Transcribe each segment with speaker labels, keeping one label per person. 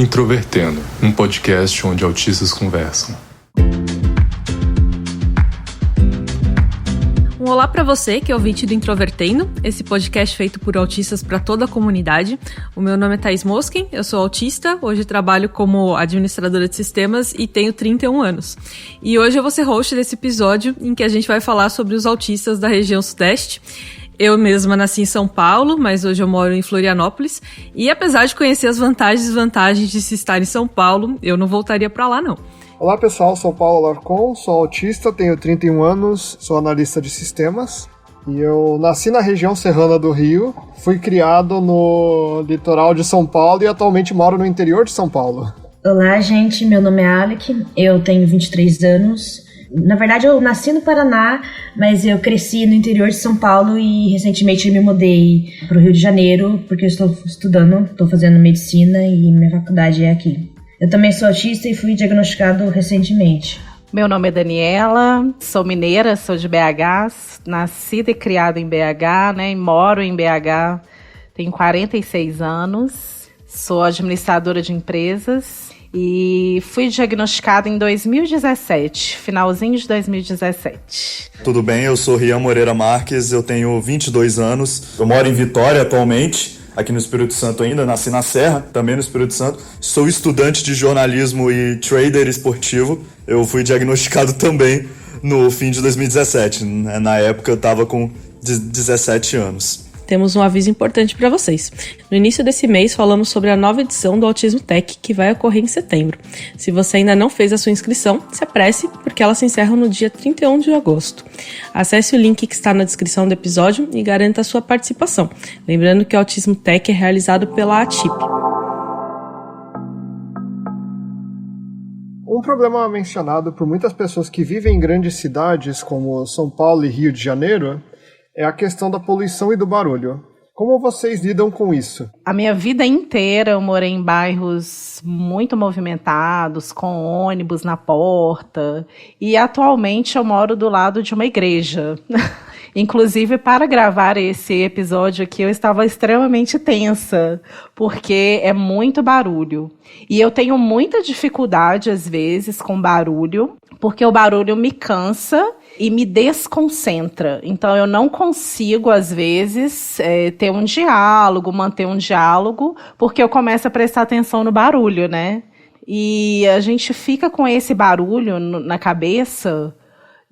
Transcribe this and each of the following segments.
Speaker 1: Introvertendo, um podcast onde autistas conversam.
Speaker 2: Um olá para você que é ouvinte do Introvertendo, esse podcast feito por autistas para toda a comunidade. O meu nome é Thaís Mosken, eu sou autista, hoje trabalho como administradora de sistemas e tenho 31 anos. E hoje eu vou ser host desse episódio em que a gente vai falar sobre os autistas da região sudeste. Eu mesma nasci em São Paulo, mas hoje eu moro em Florianópolis. E apesar de conhecer as vantagens e desvantagens de se estar em São Paulo, eu não voltaria para lá, não.
Speaker 3: Olá pessoal, sou Paulo Alarcon, sou autista, tenho 31 anos, sou analista de sistemas. E eu nasci na região serrana do Rio, fui criado no litoral de São Paulo e atualmente moro no interior de São Paulo.
Speaker 4: Olá gente, meu nome é Alec, eu tenho 23 anos. Na verdade, eu nasci no Paraná, mas eu cresci no interior de São Paulo e recentemente me mudei para o Rio de Janeiro, porque eu estou estudando, estou fazendo medicina e minha faculdade é aqui. Eu também sou autista e fui diagnosticado recentemente.
Speaker 5: Meu nome é Daniela, sou mineira, sou de BH, nascida e criada em BH, né, e moro em BH, tenho 46 anos, sou administradora de empresas. E fui diagnosticada em 2017, finalzinho de 2017.
Speaker 6: Tudo bem, eu sou Rian Moreira Marques, eu tenho 22 anos, eu moro em Vitória atualmente, aqui no Espírito Santo ainda, nasci na Serra, também no Espírito Santo. Sou estudante de jornalismo e trader esportivo, eu fui diagnosticado também no fim de 2017, na época eu estava com 17 anos.
Speaker 2: Temos um aviso importante para vocês. No início desse mês, falamos sobre a nova edição do Autismo Tech, que vai ocorrer em setembro. Se você ainda não fez a sua inscrição, se apresse, porque ela se encerra no dia 31 de agosto. Acesse o link que está na descrição do episódio e garanta a sua participação. Lembrando que o Autismo Tech é realizado pela ATIP.
Speaker 3: Um problema mencionado por muitas pessoas que vivem em grandes cidades como São Paulo e Rio de Janeiro é a questão da poluição e do barulho. Como vocês lidam com isso?
Speaker 5: A minha vida inteira eu morei em bairros muito movimentados, com ônibus na porta, e atualmente eu moro do lado de uma igreja. Inclusive, para gravar esse episódio aqui, eu estava extremamente tensa, porque é muito barulho. E eu tenho muita dificuldade, às vezes, com barulho, porque o barulho me cansa e me desconcentra. Então, eu não consigo, às vezes, ter um diálogo, manter um diálogo, porque eu começo a prestar atenção no barulho, né? E a gente fica com esse barulho na cabeça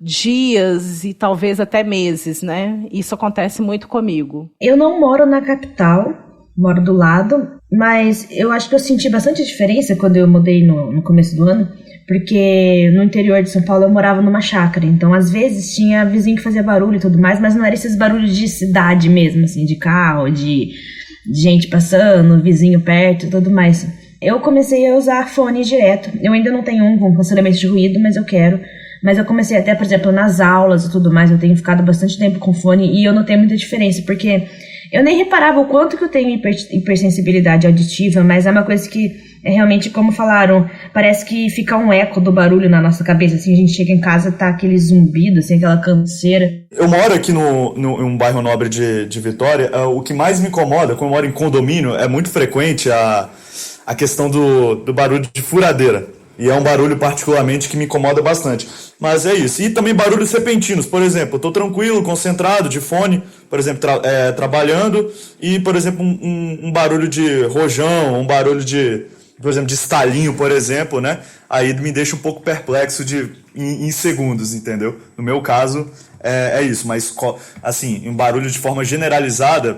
Speaker 5: dias e talvez até meses, né? Isso acontece muito comigo.
Speaker 4: Eu não moro na capital, moro do lado, mas eu acho que eu senti bastante diferença quando eu mudei no começo do ano, porque no interior de São Paulo eu morava numa chácara, então às vezes tinha vizinho que fazia barulho e tudo mais, mas não era esses barulhos de cidade mesmo, assim, de carro, de gente passando, vizinho perto e tudo mais. Eu comecei a usar fone direto, eu ainda não tenho um com cancelamento de ruído, mas eu quero. Mas eu comecei até, por exemplo, nas aulas e tudo mais, eu tenho ficado bastante tempo com fone e eu notei muita diferença, porque eu nem reparava o quanto que eu tenho hipersensibilidade auditiva, mas é uma coisa que é realmente, como falaram, parece que fica um eco do barulho na nossa cabeça, assim, a gente chega em casa, tá aquele zumbido, assim, aquela canseira.
Speaker 6: Eu moro aqui em um bairro nobre de Vitória, o que mais me incomoda, quando eu moro em condomínio, é muito frequente a questão do barulho de furadeira. E é um barulho particularmente que me incomoda bastante. Mas é isso. E também barulhos repentinos. Por exemplo, eu estou tranquilo, concentrado, de fone, por exemplo, trabalhando, e, por exemplo, um barulho de rojão, um barulho por exemplo, de estalinho, por exemplo, né? Aí me deixa um pouco perplexo em segundos, entendeu? No meu caso, é isso. Mas, assim, um barulho de forma generalizada,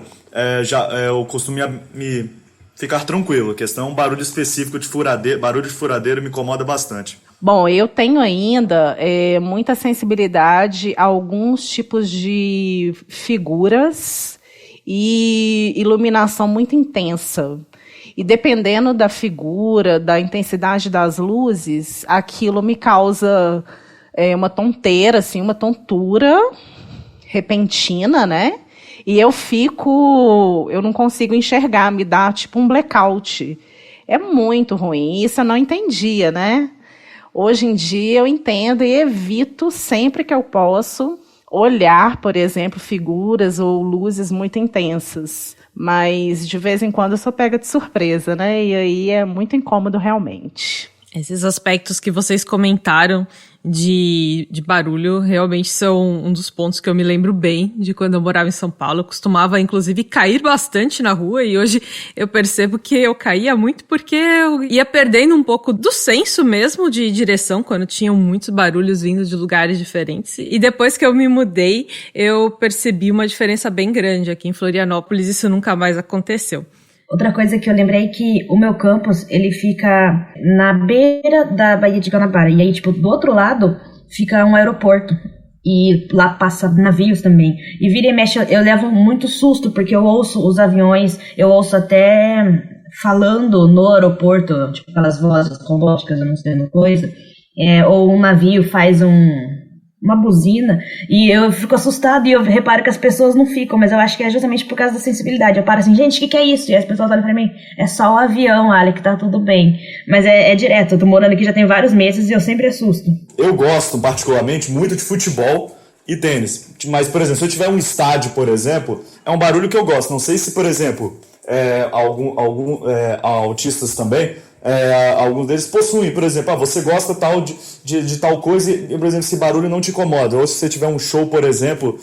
Speaker 6: eu costumo me ficar tranquilo. A questão é um barulho específico de furadeira. Barulho de furadeira me incomoda bastante.
Speaker 5: Bom, eu tenho ainda muita sensibilidade a alguns tipos de figuras e iluminação muito intensa. E dependendo da figura, da intensidade das luzes, aquilo me causa uma tonteira, assim, uma tontura repentina, né? E eu não consigo enxergar, me dá tipo um blackout. É muito ruim, isso eu não entendia, né? Hoje em dia eu entendo e evito sempre que eu posso olhar, por exemplo, figuras ou luzes muito intensas. Mas de vez em quando eu sou pega de surpresa, né? E aí é muito incômodo realmente.
Speaker 2: Esses aspectos que vocês comentaram de barulho realmente são um dos pontos que eu me lembro bem de quando eu morava em São Paulo. Eu costumava, inclusive, cair bastante na rua e hoje eu percebo que eu caía muito porque eu ia perdendo um pouco do senso mesmo de direção quando tinham muitos barulhos vindo de lugares diferentes. E depois que eu me mudei, eu percebi uma diferença bem grande. Aqui em Florianópolis isso nunca mais aconteceu.
Speaker 4: Outra coisa que eu lembrei é que o meu campus, ele fica na beira da Baía de Guanabara. E aí, do outro lado, fica um aeroporto. E lá passa navios também. E vira e mexe, eu levo muito susto, porque eu ouço os aviões, eu ouço até falando no aeroporto, aquelas vozes robóticas, eu não sei uma coisa. Ou um navio faz uma buzina, e eu fico assustada e eu reparo que as pessoas não ficam, mas eu acho que é justamente por causa da sensibilidade. Eu paro assim, gente, o que é isso? E as pessoas olham pra mim, é só o avião, Ali, que tá tudo bem. Mas é direto, eu tô morando aqui já tem vários meses e eu sempre assusto.
Speaker 6: Eu gosto, particularmente, muito de futebol e tênis. Mas, por exemplo, se eu tiver um estádio, por exemplo, é um barulho que eu gosto. Não sei se, por exemplo, autistas também, alguns deles possuem, por exemplo, você gosta de tal coisa e, por exemplo, esse barulho não te incomoda. Ou se você tiver um show, por exemplo,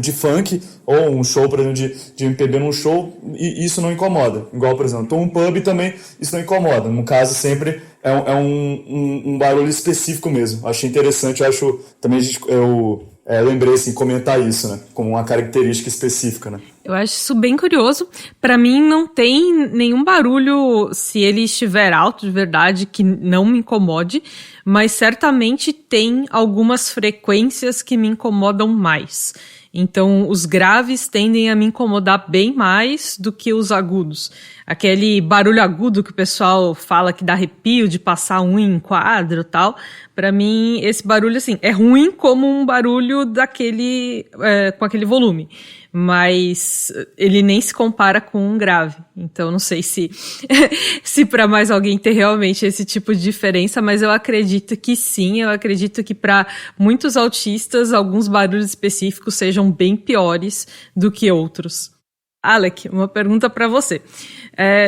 Speaker 6: de funk, ou um show, por exemplo, de MPB num show, e isso não incomoda. Igual, por exemplo, um pub também, isso não incomoda. No caso, sempre é um barulho específico mesmo. Achei interessante, acho também eu lembrei assim, comentar isso, né, como uma característica específica, né.
Speaker 2: Eu acho isso bem curioso. Pra mim não tem nenhum barulho, se ele estiver alto de verdade, que não me incomode, mas certamente tem algumas frequências que me incomodam mais. Então, os graves tendem a me incomodar bem mais do que os agudos. Aquele barulho agudo que o pessoal fala que dá arrepio de passar unha em quadro e tal. Pra mim, esse barulho, assim, é ruim como um barulho daquele, com aquele volume. Mas ele nem se compara com um grave. Então, não sei se para mais alguém ter realmente esse tipo de diferença, mas eu acredito que sim. Eu acredito que para muitos autistas, alguns barulhos específicos sejam bem piores do que outros. Alec, uma pergunta para você.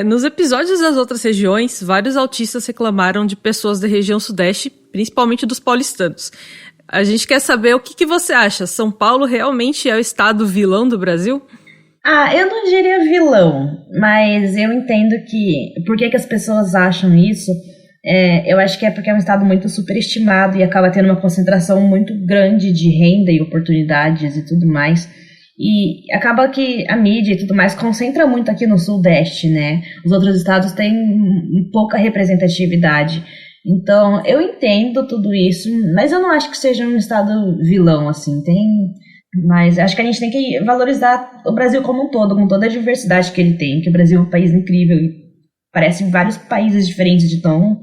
Speaker 2: Nos episódios das outras regiões, vários autistas reclamaram de pessoas da região sudeste, principalmente dos paulistanos. A gente quer saber o que você acha. São Paulo realmente é o estado vilão do Brasil?
Speaker 4: Eu não diria vilão, mas eu entendo que... Por que as pessoas acham isso? Eu acho que é porque é um estado muito superestimado e acaba tendo uma concentração muito grande de renda e oportunidades e tudo mais. E acaba que a mídia e tudo mais concentra muito aqui no Sudeste, né? Os outros estados têm pouca representatividade. Então, eu entendo tudo isso, mas eu não acho que seja um estado vilão, assim. Mas acho que a gente tem que valorizar o Brasil como um todo, com toda a diversidade que ele tem, que o Brasil é um país incrível e parece vários países diferentes de tão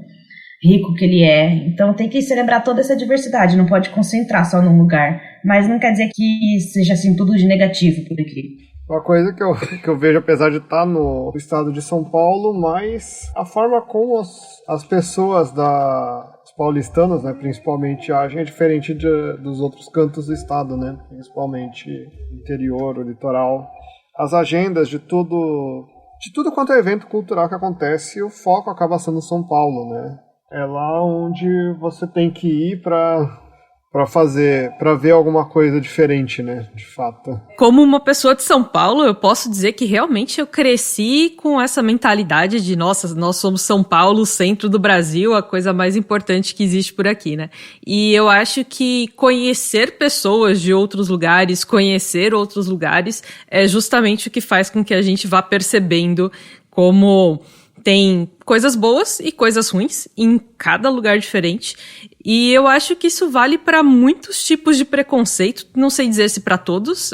Speaker 4: rico que ele é. Então tem que celebrar toda essa diversidade, não pode concentrar só num lugar. Mas não quer dizer que seja assim tudo de negativo por aqui.
Speaker 3: Uma coisa que eu vejo, apesar de estar no estado de São Paulo, mas a forma como as pessoas os paulistanos, né, principalmente, agem é diferente dos outros cantos do estado, né, principalmente interior, o litoral. As agendas de tudo quanto é evento cultural que acontece, o foco acaba sendo São Paulo, né. É lá onde você tem que ir para ver alguma coisa diferente, né, de fato.
Speaker 2: Como uma pessoa de São Paulo, eu posso dizer que realmente eu cresci com essa mentalidade de, nossa, nós somos São Paulo, o centro do Brasil, a coisa mais importante que existe por aqui, né? E eu acho que conhecer pessoas de outros lugares, conhecer outros lugares, é justamente o que faz com que a gente vá percebendo como tem coisas boas e coisas ruins em cada lugar diferente. E eu acho que isso vale para muitos tipos de preconceito. Não sei dizer se para todos,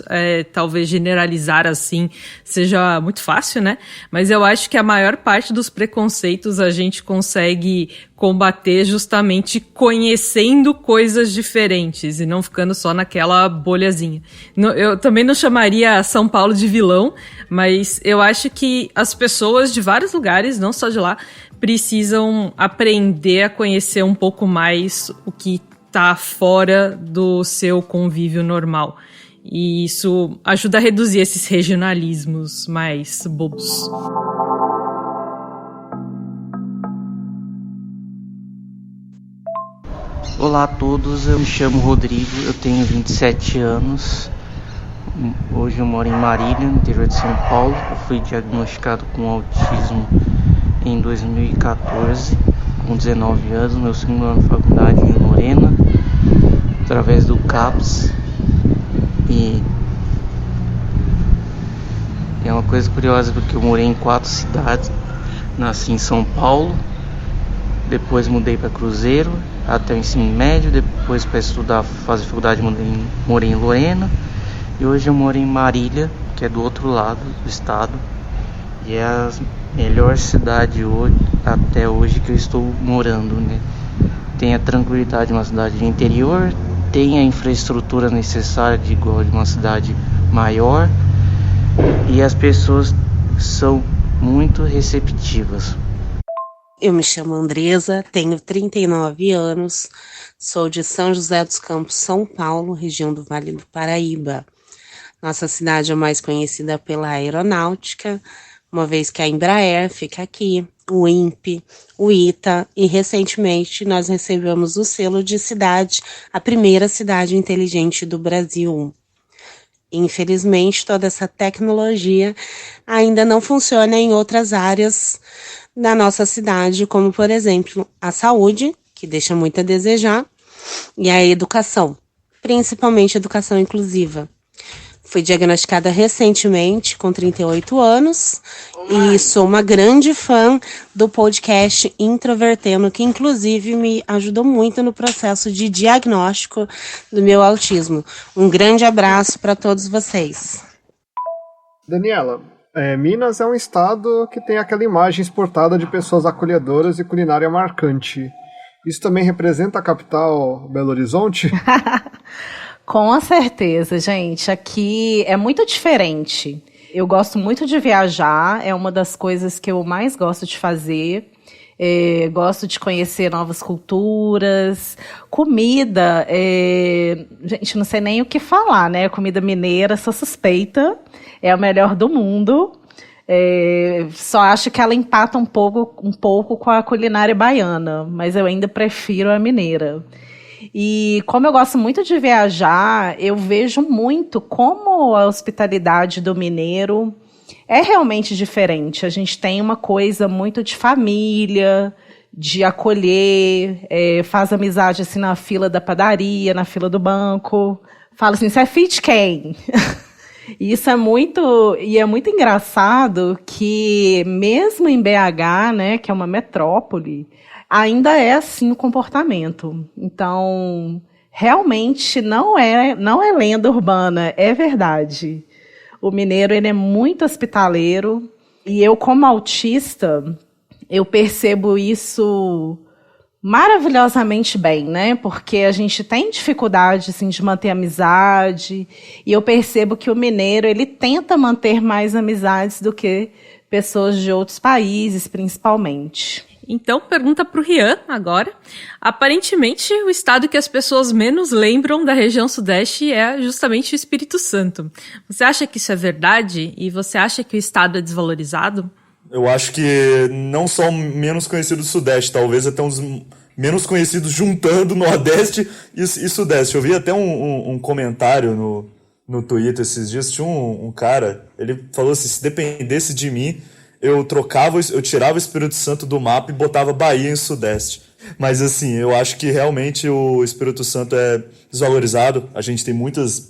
Speaker 2: talvez generalizar assim seja muito fácil, né? Mas eu acho que a maior parte dos preconceitos a gente consegue combater justamente conhecendo coisas diferentes e não ficando só naquela bolhazinha. Eu também não chamaria São Paulo de vilão, mas eu acho que as pessoas de vários lugares, não só de lá, precisam aprender a conhecer um pouco mais o que está fora do seu convívio normal. E isso ajuda a reduzir esses regionalismos mais bobos.
Speaker 7: Olá a todos, eu me chamo Rodrigo, eu tenho 27 anos. Hoje eu moro em Marília, no interior de São Paulo. Eu fui diagnosticado com autismo em 2014, com 19 anos, meu segundo ano de faculdade em Lorena, através do CAPS. E é uma coisa curiosa porque eu morei em 4 cidades. Nasci em São Paulo, depois mudei para Cruzeiro até o ensino médio, depois para estudar, fazer faculdade, morei em Lorena. E hoje eu moro em Marília, que é do outro lado do estado. E é a melhor cidade hoje, até hoje que eu estou morando, né? Tem a tranquilidade de uma cidade de interior, tem a infraestrutura necessária de igual de uma cidade maior. E as pessoas são muito receptivas.
Speaker 8: Eu me chamo Andresa, tenho 39 anos, sou de São José dos Campos, São Paulo, região do Vale do Paraíba. Nossa cidade é mais conhecida pela aeronáutica, uma vez que a Embraer fica aqui, o INPE, o ITA, e recentemente nós recebemos o selo de cidade, a primeira cidade inteligente do Brasil. Infelizmente, toda essa tecnologia ainda não funciona em outras áreas da nossa cidade, como, por exemplo, a saúde, que deixa muito a desejar, e a educação, principalmente a educação inclusiva. Fui diagnosticada recentemente, com 38 anos, e sou uma grande fã do podcast Introvertendo, que inclusive me ajudou muito no processo de diagnóstico do meu autismo. Um grande abraço para todos vocês.
Speaker 3: Daniela, Minas é um estado que tem aquela imagem exportada de pessoas acolhedoras e culinária marcante. Isso também representa a capital Belo Horizonte?
Speaker 5: Com certeza, gente. Aqui é muito diferente. Eu gosto muito de viajar, é uma das coisas que eu mais gosto de fazer. Gosto de conhecer novas culturas. Comida, gente, não sei nem o que falar, né? Comida mineira, sou suspeita, é a melhor do mundo. Só acho que ela empata um pouco com a culinária baiana, mas eu ainda prefiro a mineira. E como eu gosto muito de viajar, eu vejo muito como a hospitalidade do mineiro é realmente diferente. A gente tem uma coisa muito de família, de acolher, faz amizade assim na fila da padaria, na fila do banco. Fala assim, você é filho de quem? E isso é muito engraçado que mesmo em BH, né, que é uma metrópole, ainda é assim o comportamento. Então, realmente não é lenda urbana, é verdade. O mineiro, ele é muito hospitaleiro, e eu, como autista, eu percebo isso maravilhosamente bem, né? Porque a gente tem dificuldade assim, de manter amizade, e eu percebo que o mineiro, ele tenta manter mais amizades do que pessoas de outros países, principalmente.
Speaker 2: Então, pergunta para o Rian agora. Aparentemente, o estado que as pessoas menos lembram da região sudeste é justamente o Espírito Santo. Você acha que isso é verdade? E você acha que o estado é desvalorizado?
Speaker 6: Eu acho que não só menos conhecido do sudeste, talvez até uns menos conhecidos juntando nordeste e sudeste. Eu vi até um comentário no Twitter esses dias, tinha um cara, ele falou assim, se dependesse de mim, eu tirava o Espírito Santo do mapa e botava Bahia em Sudeste. Mas assim, eu acho que realmente o Espírito Santo é desvalorizado. A gente tem muitas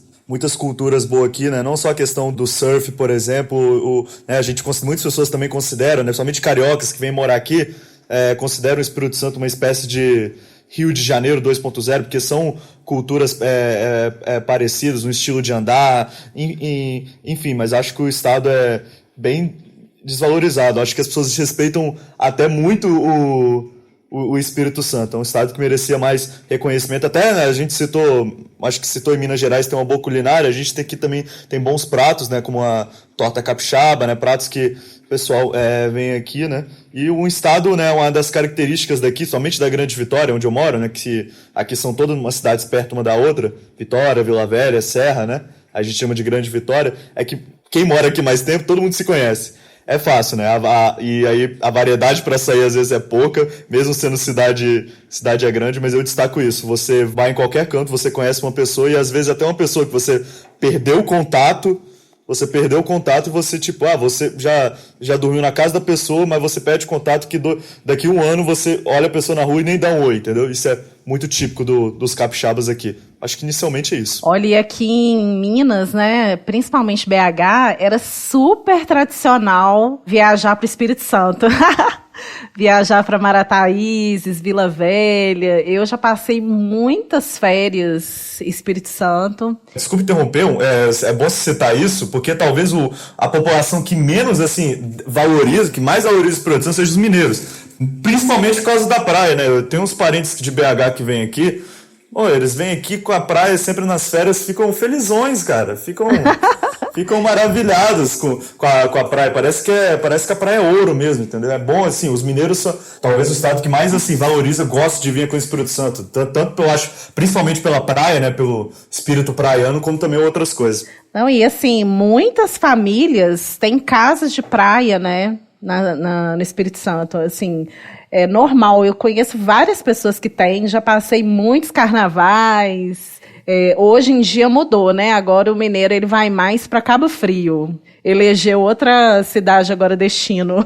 Speaker 6: culturas boas aqui, né? Não só a questão do surf, por exemplo. Né? Muitas pessoas também consideram, né? Principalmente cariocas que vêm morar aqui, consideram o Espírito Santo uma espécie de Rio de Janeiro 2.0, porque são culturas parecidas, um estilo de andar, enfim. Mas acho que o estado é bem desvalorizado. Acho que as pessoas respeitam até muito o Espírito Santo. É um estado que merecia mais reconhecimento. Até, né, a gente citou em Minas Gerais, tem uma boa culinária. A gente aqui também tem bons pratos, né, como a torta capixaba, né, pratos que o pessoal vem aqui, né. E um estado, né, uma das características daqui, somente da Grande Vitória, onde eu moro, né, que aqui são todas umas cidades perto uma da outra, Vitória, Vila Velha, Serra, né. a gente chama de Grande Vitória, é que quem mora aqui mais tempo, todo mundo se conhece. É fácil, né? E aí a variedade para sair às vezes é pouca, mesmo sendo cidade é grande, mas eu destaco isso. Você vai em qualquer canto, você conhece uma pessoa e às vezes até uma pessoa que você perdeu o contato e você, tipo, você já dormiu na casa da pessoa, mas você perde contato que daqui a um ano você olha a pessoa na rua e nem dá um oi, entendeu? Isso é muito típico dos capixabas aqui. Acho que inicialmente é isso.
Speaker 5: Olha, e aqui em Minas, né, principalmente BH, era super tradicional viajar para o Espírito Santo. Viajar para Marataízes, Vila Velha. Eu já passei muitas férias em Espírito Santo.
Speaker 6: Desculpe interromper, é bom citar isso, porque talvez a população que menos valoriza, que mais valoriza o Espírito Santo seja os mineiros. Principalmente por causa da praia, né? Eu tenho uns parentes de BH que vêm aqui. Eles vêm aqui com a praia sempre nas férias, ficam felizões, cara. Ficam maravilhados com a praia. Parece que a praia é ouro mesmo, entendeu? É bom, assim, os mineiros são talvez o estado que mais, valoriza, gosta de vir com o Espírito Santo. Tanto eu acho, principalmente pela praia, né? Pelo espírito praiano, como também outras coisas.
Speaker 5: Não, e assim, muitas famílias têm casas de praia, né? No Espírito Santo, assim, é normal. Eu conheço várias pessoas que têm, já passei muitos carnavais. Hoje em dia mudou, né? Agora o mineiro ele vai mais para Cabo Frio. Elegeu outra cidade agora, destino.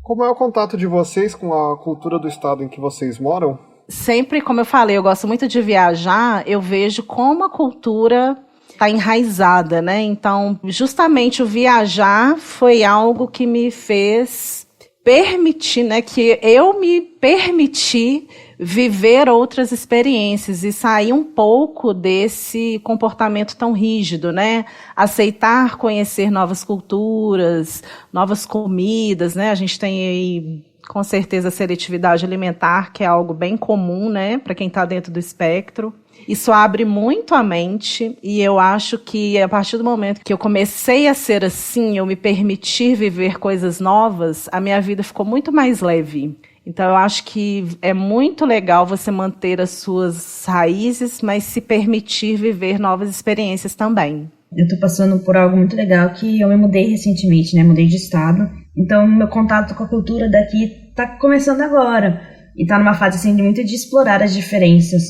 Speaker 3: Como é o contato de vocês com a cultura do estado em que vocês moram?
Speaker 5: Sempre, como eu falei, eu gosto muito de viajar, eu vejo como a cultura está enraizada, né? Então, justamente o viajar foi algo que me fez permitir, né? Que eu me permiti viver outras experiências e sair um pouco desse comportamento tão rígido, né? Aceitar conhecer novas culturas, novas comidas, né? A gente tem aí, com certeza, a seletividade alimentar, que é algo bem comum, né? Para quem está dentro do espectro. Isso abre muito a mente e eu acho que a partir do momento que eu comecei a ser assim, eu me permitir viver coisas novas, a minha vida ficou muito mais leve. Então eu acho que é muito legal você manter as suas raízes, mas se permitir viver novas experiências também.
Speaker 4: Eu tô passando por algo muito legal que eu me mudei recentemente, né? Mudei de estado. Então meu contato com a cultura daqui tá começando agora. E tá numa fase assim de explorar as diferenças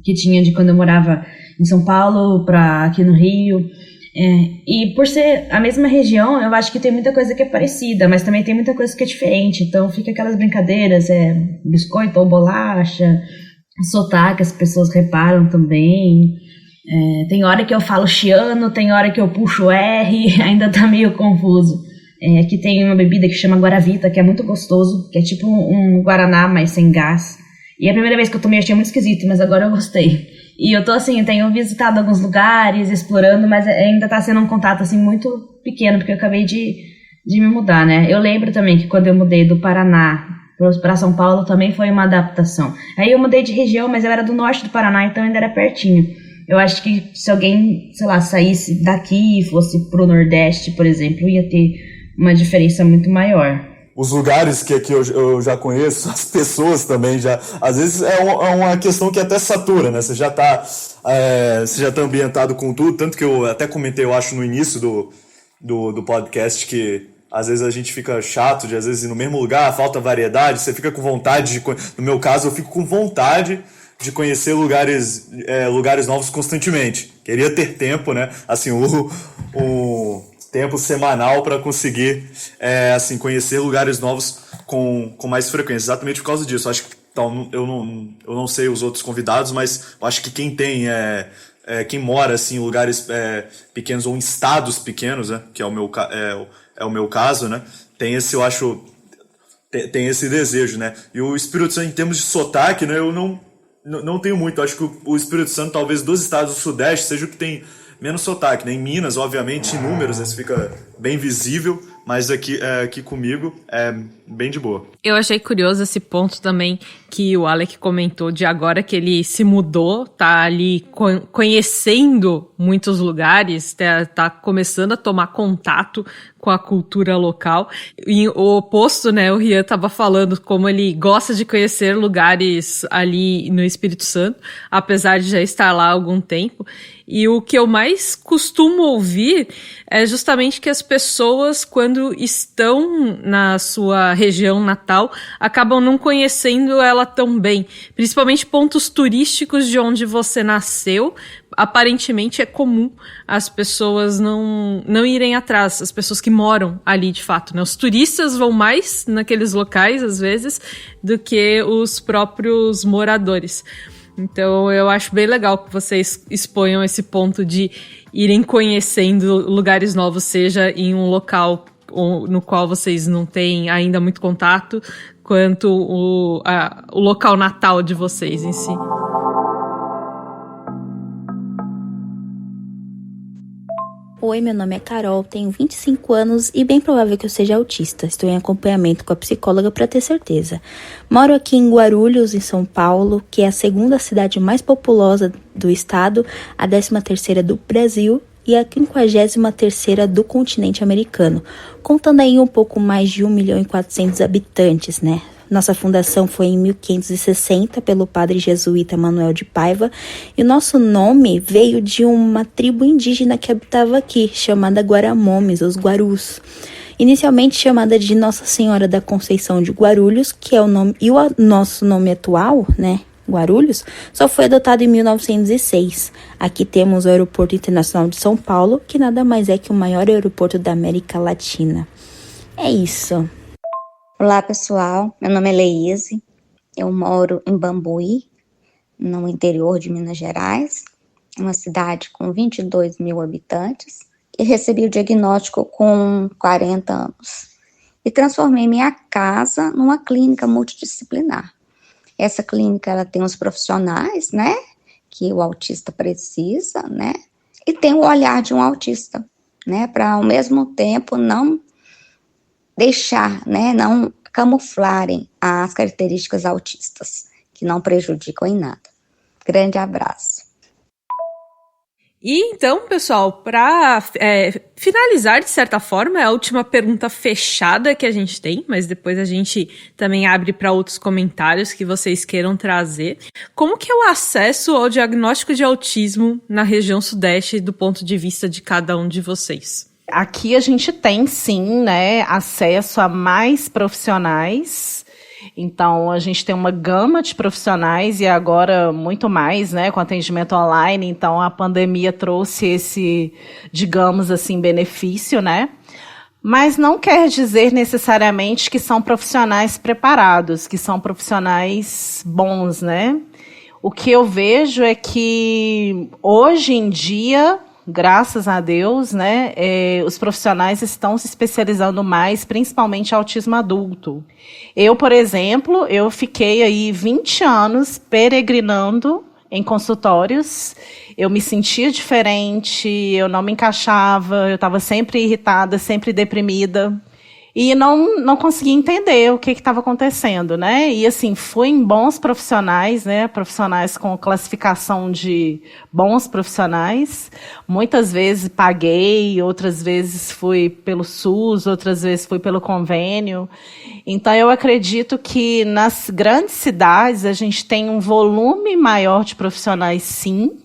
Speaker 4: que tinha de quando eu morava em São Paulo para aqui no Rio. E por ser a mesma região, eu acho que tem muita coisa que é parecida, mas também tem muita coisa que é diferente. Então fica aquelas brincadeiras, biscoito ou bolacha, sotaque, as pessoas reparam também. Tem hora que eu falo chiano, tem hora que eu puxo R, ainda tá meio confuso. Aqui tem uma bebida que chama Guaravita, que é muito gostoso, que é tipo um Guaraná, mas sem gás. E a primeira vez que eu tomei eu achei muito esquisito, mas agora eu gostei. E eu tô assim, tenho visitado alguns lugares, explorando, mas ainda tá sendo um contato assim muito pequeno, porque eu acabei de me mudar, né? Eu lembro também que quando eu mudei do Paraná para São Paulo também foi uma adaptação. Aí eu mudei de região, mas eu era do norte do Paraná, então ainda era pertinho. Eu acho que se alguém, sei lá, saísse daqui e fosse pro Nordeste, por exemplo, ia ter uma diferença muito maior.
Speaker 6: Os lugares que aqui eu já conheço, as pessoas também já... Às vezes é uma questão que até satura, né? Você já tá ambientado com tudo, tanto que eu até comentei, eu acho, no início do podcast, que às vezes a gente fica chato de, às vezes, ir no mesmo lugar, falta variedade, você fica com vontade no meu caso, eu fico com vontade de conhecer lugares novos constantemente. Queria ter tempo, né? Assim, o tempo semanal para conseguir conhecer lugares novos com mais frequência, exatamente por causa disso. Acho que eu não sei os outros convidados, mas eu acho que quem tem quem mora assim, em lugares pequenos ou em estados pequenos, né, que é o meu caso, né, tem esse, eu acho, tem esse desejo, né. E o Espírito Santo, em termos de sotaque, né, eu não tenho muito. Eu acho que o Espírito Santo, talvez dos estados do Sudeste, seja o que tem menos sotaque, né? Em Minas, obviamente, em números, isso fica bem visível, mas aqui comigo é bem de boa. Eu
Speaker 2: achei curioso esse ponto também que o Alec comentou de agora que ele se mudou, tá ali conhecendo muitos lugares, tá começando a tomar contato com a cultura local. E o oposto, né, o Rian estava falando como ele gosta de conhecer lugares ali no Espírito Santo, apesar de já estar lá há algum tempo. E o que eu mais costumo ouvir é justamente que as pessoas, quando estão na sua região natal, acabam não conhecendo ela tão bem. Principalmente pontos turísticos de onde você nasceu. Aparentemente é comum as pessoas não irem atrás, as pessoas que moram ali de fato, né? Os turistas vão mais naqueles locais, às vezes, do que os próprios moradores. Então eu acho bem legal que vocês exponham esse ponto de irem conhecendo lugares novos, seja em um local no qual vocês não têm ainda muito contato, quanto o local natal de vocês em si.
Speaker 9: Oi, meu nome é Carol, tenho 25 anos e bem provável que eu seja autista. Estou em acompanhamento com a psicóloga para ter certeza. Moro aqui em Guarulhos, em São Paulo, que é a segunda cidade mais populosa do estado, a 13ª do Brasil e a 53ª do continente americano, contando aí um pouco mais de 1.400.000 habitantes, né? Nossa fundação foi em 1560 pelo padre jesuíta Manuel de Paiva e o nosso nome veio de uma tribo indígena que habitava aqui, chamada Guaramomes, os Guarus. Inicialmente chamada de Nossa Senhora da Conceição de Guarulhos, que é o nome, e o nosso nome atual, né, Guarulhos, só foi adotado em 1906. Aqui temos o Aeroporto Internacional de São Paulo, que nada mais é que o maior aeroporto da América Latina. É isso.
Speaker 10: Olá pessoal, meu nome é Leíse, eu moro em Bambuí, no interior de Minas Gerais, uma cidade com 22.000 habitantes, e recebi o diagnóstico com 40 anos. E transformei minha casa numa clínica multidisciplinar. Essa clínica ela tem os profissionais, né, que o autista precisa, né, e tem o olhar de um autista, né, para ao mesmo tempo não deixar, né, não camuflarem as características autistas, que não prejudicam em nada. Grande abraço.
Speaker 2: E então, pessoal, para finalizar, de certa forma, é a última pergunta fechada que a gente tem, mas depois a gente também abre para outros comentários que vocês queiram trazer. Como que é o acesso ao diagnóstico de autismo na região sudeste do ponto de vista de cada um de vocês?
Speaker 5: Aqui a gente tem, sim, né, acesso a mais profissionais. Então, a gente tem uma gama de profissionais e agora muito mais, né, com atendimento online. Então, a pandemia trouxe esse, digamos assim, benefício, né? Mas não quer dizer necessariamente que são profissionais preparados, que são profissionais bons, né? O que eu vejo é que, hoje em dia, graças a Deus, né, os profissionais estão se especializando mais, principalmente autismo adulto. Eu, por exemplo, eu fiquei aí 20 anos peregrinando em consultórios, eu me sentia diferente, eu não me encaixava, eu estava sempre irritada, sempre deprimida. E não conseguia entender o que estava acontecendo, né? E, assim, fui em bons profissionais, né? Profissionais com classificação de bons profissionais. Muitas vezes paguei, outras vezes fui pelo SUS, outras vezes fui pelo convênio. Então, eu acredito que nas grandes cidades a gente tem um volume maior de profissionais, sim,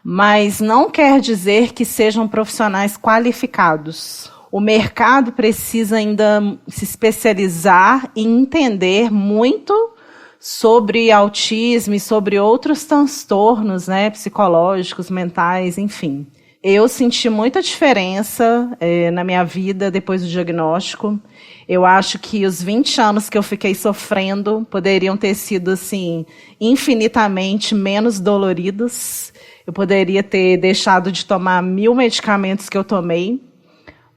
Speaker 5: mas não quer dizer que sejam profissionais qualificados. O mercado precisa ainda se especializar e entender muito sobre autismo e sobre outros transtornos, né, psicológicos, mentais, enfim. Eu senti muita diferença na minha vida depois do diagnóstico. Eu acho que os 20 anos que eu fiquei sofrendo poderiam ter sido, assim, infinitamente menos doloridos. Eu poderia ter deixado de tomar 1000 medicamentos que eu tomei.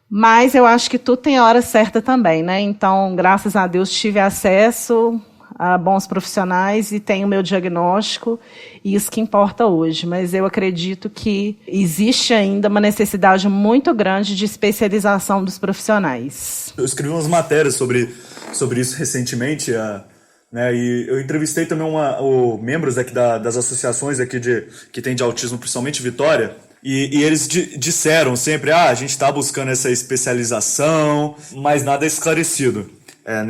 Speaker 5: Mas eu acho que tudo tem a hora certa também, né? Então, graças a Deus, tive acesso a bons profissionais e tenho o meu diagnóstico, e isso que importa hoje. Mas eu acredito que existe ainda uma necessidade muito grande de especialização dos profissionais.
Speaker 6: Eu escrevi umas matérias sobre isso recentemente, né? E eu entrevistei também membros aqui das associações aqui que tem de autismo, principalmente Vitória. E eles disseram sempre, a gente está buscando essa especialização, mas nada é esclarecido.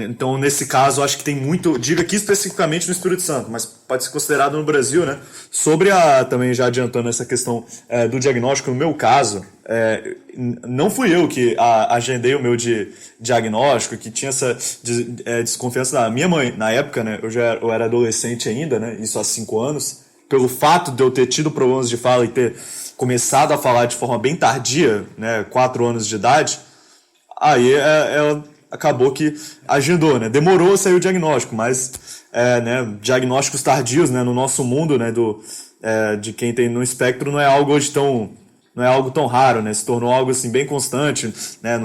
Speaker 6: Então, nesse caso, acho que tem muito, digo aqui especificamente no Espírito Santo, mas pode ser considerado no Brasil, né? Sobre também já adiantando essa questão do diagnóstico, no meu caso, não fui eu que agendei o meu diagnóstico, que tinha essa desconfiança da minha mãe. Na época, né, eu era adolescente ainda, né? Isso há 5 anos. Pelo fato de eu ter tido problemas de fala e ter começado a falar de forma bem tardia, né, 4 anos de idade, aí ela acabou que agendou, né? Demorou a sair o diagnóstico, mas né, diagnósticos tardios, né, no nosso mundo, né, de quem tem no espectro, não é algo hoje não é algo tão raro, né? Se tornou algo assim bem constante, né,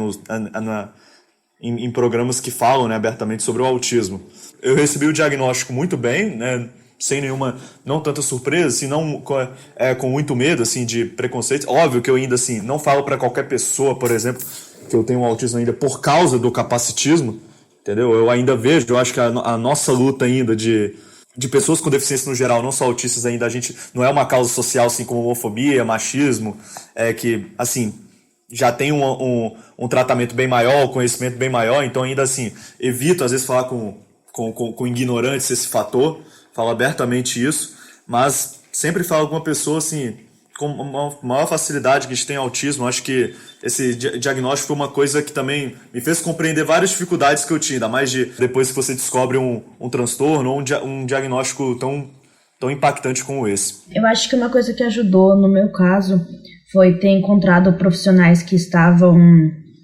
Speaker 6: em programas que falam, né, abertamente sobre o autismo. Eu recebi o diagnóstico muito bem, né, sem nenhuma, não tanta surpresa, assim, não com muito medo, assim, de preconceito. Óbvio que eu ainda, assim, não falo para qualquer pessoa, por exemplo, que eu tenho um autismo ainda por causa do capacitismo, entendeu? Eu ainda vejo, eu acho que a nossa luta ainda de pessoas com deficiência no geral, não só autistas ainda, a gente não é uma causa social, assim, como homofobia, machismo, que, assim, já tem um tratamento bem maior, conhecimento bem maior, então ainda, assim, evito, às vezes, falar com ignorantes esse fator, falo abertamente isso, mas sempre falo com uma pessoa, assim, com uma maior facilidade que a gente tem autismo. Acho que esse diagnóstico foi uma coisa que também me fez compreender várias dificuldades que eu tinha, ainda mais depois que você descobre um transtorno ou um diagnóstico tão impactante como esse.
Speaker 4: Eu acho que uma coisa que ajudou, no meu caso, foi ter encontrado profissionais que estavam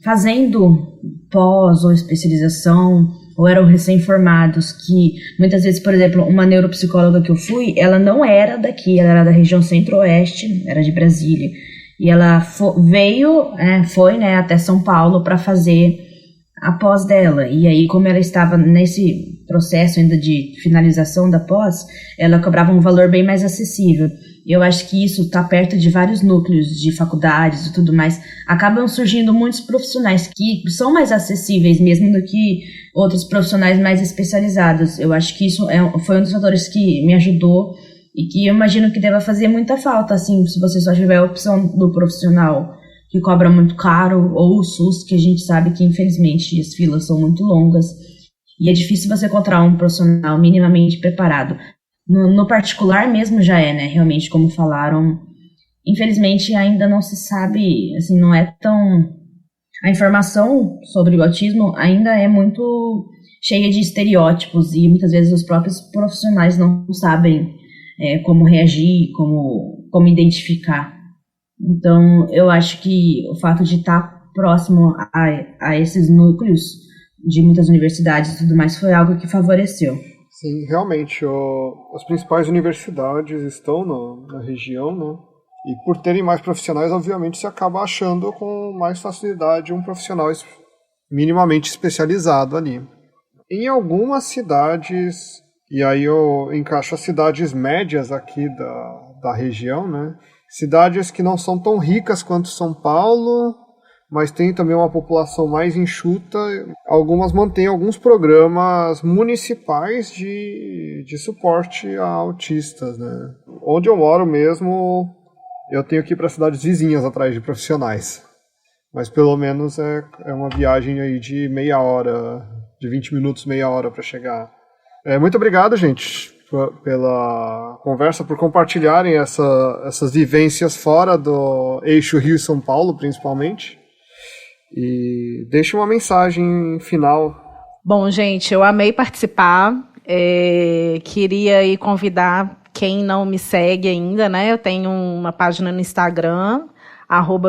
Speaker 4: fazendo pós ou especialização, ou eram recém-formados, que muitas vezes, por exemplo, uma neuropsicóloga que eu fui, ela não era daqui, ela era da região centro-oeste, era de Brasília, e ela foi até São Paulo para fazer a pós dela, e aí como ela estava nesse processo ainda de finalização da pós, ela cobrava um valor bem mais acessível. Eu acho que isso está perto de vários núcleos de faculdades e tudo mais. Acabam surgindo muitos profissionais que são mais acessíveis mesmo do que outros profissionais mais especializados. Eu acho que isso foi um dos fatores que me ajudou e que eu imagino que deva fazer muita falta, assim, se você só tiver a opção do profissional que cobra muito caro, ou o SUS, que a gente sabe que, infelizmente, as filas são muito longas e é difícil você encontrar um profissional minimamente preparado. No particular mesmo já né? Realmente, como falaram, infelizmente ainda não se sabe, assim, não é tão... A informação sobre o autismo ainda é muito cheia de estereótipos e muitas vezes os próprios profissionais não sabem como reagir, como identificar. Então, eu acho que o fato de estar próximo a esses núcleos de muitas universidades e tudo mais foi algo que favoreceu.
Speaker 3: Sim, realmente, as principais universidades estão na região, né? E por terem mais profissionais, obviamente, se acaba achando com mais facilidade um profissional minimamente especializado ali. Em algumas cidades, e aí eu encaixo as cidades médias aqui da região, né? Cidades que não são tão ricas quanto São Paulo, mas tem também uma população mais enxuta. Algumas mantêm alguns programas municipais de suporte a autistas, né? Onde eu moro mesmo, eu tenho que ir para cidades vizinhas atrás de profissionais. Mas pelo menos é uma viagem aí de meia hora, de 20 minutos, meia hora para chegar. Muito obrigado, gente, pela conversa, por compartilharem essas vivências fora do eixo Rio-São Paulo, principalmente. E deixe uma mensagem final.
Speaker 5: Bom, gente, eu amei participar. Queria aí convidar quem não me segue ainda, né? Eu tenho uma página no Instagram,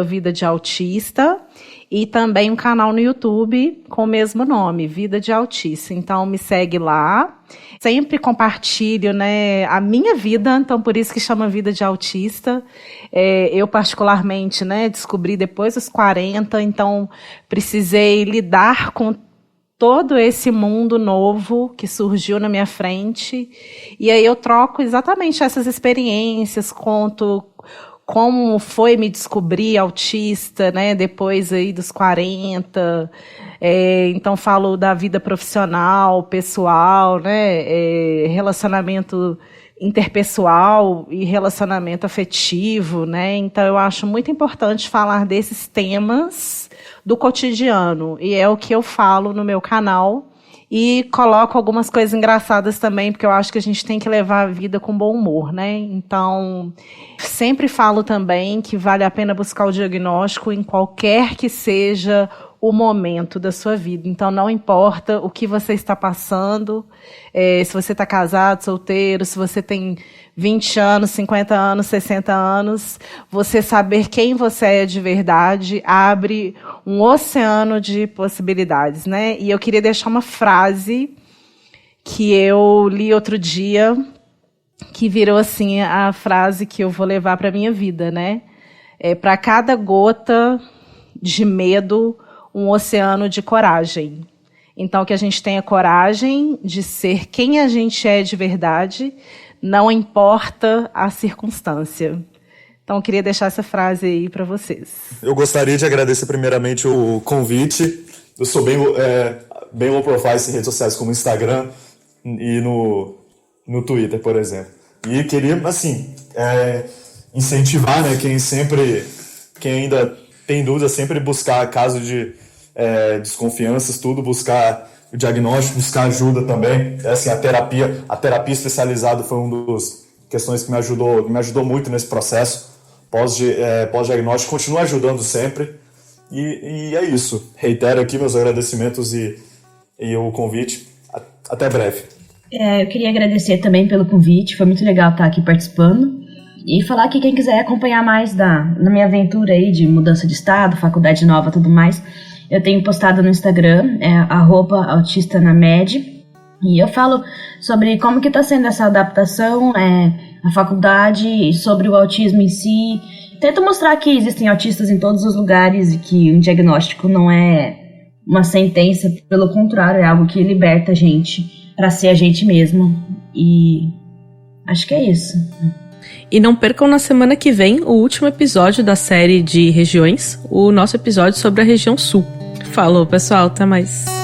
Speaker 5: @Vida de Autista, e também um canal no YouTube com o mesmo nome, Vida de Autista. Então, me segue lá. Sempre compartilho, né, a minha vida, então por isso que chama Vida de Autista. Eu, particularmente, né, descobri depois dos 40, então precisei lidar com todo esse mundo novo que surgiu na minha frente. E aí eu troco exatamente essas experiências, conto como foi me descobrir autista, né, depois aí dos 40, então falo da vida profissional, pessoal, né, relacionamento interpessoal e relacionamento afetivo, né, então eu acho muito importante falar desses temas do cotidiano, e é o que eu falo no meu canal. E coloco algumas coisas engraçadas também, porque eu acho que a gente tem que levar a vida com bom humor, né? Então, sempre falo também que vale a pena buscar o diagnóstico em qualquer que seja o momento da sua vida. Então, não importa o que você está passando, se você está casado, solteiro, se você tem 20 anos, 50 anos, 60 anos, você saber quem você é de verdade abre um oceano de possibilidades, né? E eu queria deixar uma frase que eu li outro dia, que virou assim a frase que eu vou levar para a minha vida, né? Para cada gota de medo, um oceano de coragem. Então, que a gente tenha coragem de ser quem a gente é de verdade, não importa a circunstância. Então, eu queria deixar essa frase aí para vocês.
Speaker 6: Eu gostaria de agradecer primeiramente o convite. Eu sou bem low profile em redes sociais como Instagram e no Twitter, por exemplo. E queria, assim, incentivar, né, quem ainda tem dúvida, sempre buscar caso de desconfianças, tudo, buscar o diagnóstico, buscar ajuda também. Assim, a terapia especializada foi uma das questões que me ajudou muito nesse processo pós-diagnóstico, continua ajudando sempre. E é isso. Reitero aqui meus agradecimentos e o convite. Até breve.
Speaker 4: Eu queria agradecer também pelo convite, foi muito legal estar aqui participando. E falar que quem quiser acompanhar mais na minha aventura aí de mudança de estado, faculdade nova e tudo mais, eu tenho postado no Instagram, @autistanamed, e eu falo sobre como que está sendo essa adaptação à faculdade, sobre o autismo em si. Tento mostrar que existem autistas em todos os lugares e que um diagnóstico não é uma sentença, pelo contrário, é algo que liberta a gente para ser a gente mesmo. E acho que é isso.
Speaker 2: E não percam na semana que vem o último episódio da série de regiões, o nosso episódio sobre a região sul. Falou, pessoal, até mais.